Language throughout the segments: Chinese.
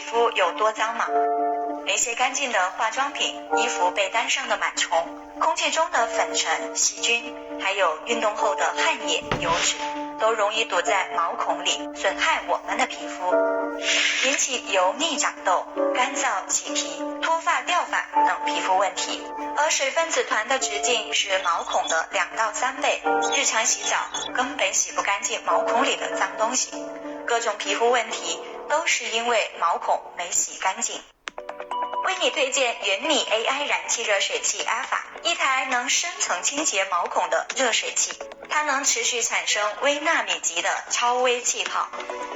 肤有多脏吗？那些干净的化妆品、衣服被单上的螨虫、空气中的粉尘、细菌，还有运动后的汗液、油脂，都容易堵在毛孔里，损害我们的皮肤，引起油腻、长痘、干燥、起皮、脱发、掉发等皮肤问题。而水分子团的直径是毛孔的2到3倍，日常洗澡根本洗不干净毛孔里的脏东西，各种皮肤问题都是因为毛孔没洗干净。为你推荐云米 AI 燃气热水器 Alpha， 一台能深层清洁毛孔的热水器，它能持续产生微纳米级的超微气泡，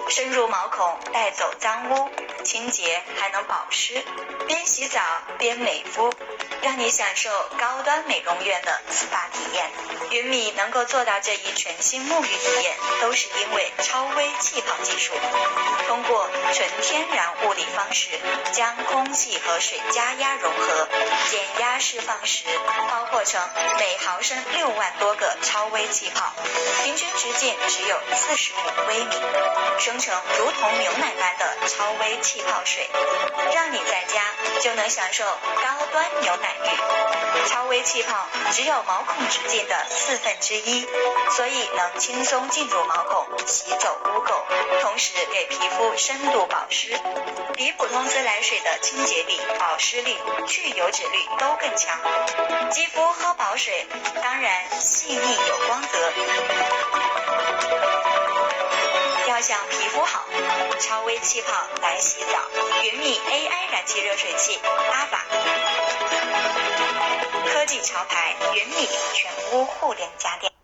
深入毛孔带走脏污，清洁还能保湿，边洗澡边美肤，让你享受高端美容院的 SPA 体验。云米能够做到这一全新沐浴体验，都是因为超微气泡技术，通过纯天然物理方式将空气和水加压融合，减压释放时包括成每毫升6万多个超微气泡，平均直径只有45微米，生成如同牛奶般的超微气泡水，让你在家就能享受高端牛奶浴。超微气泡只有毛孔直径的1/4，所以能轻松进入毛孔，洗走污垢，同时给皮肤深度保湿，比普通自来水的清洁力、保湿力、去油脂率都更强。肌肤喝饱水，当然细腻有光泽。要想皮肤好，超微气泡来洗澡，云米 AI 燃气热水器 Alpha， 科技潮牌云米全屋互联家电。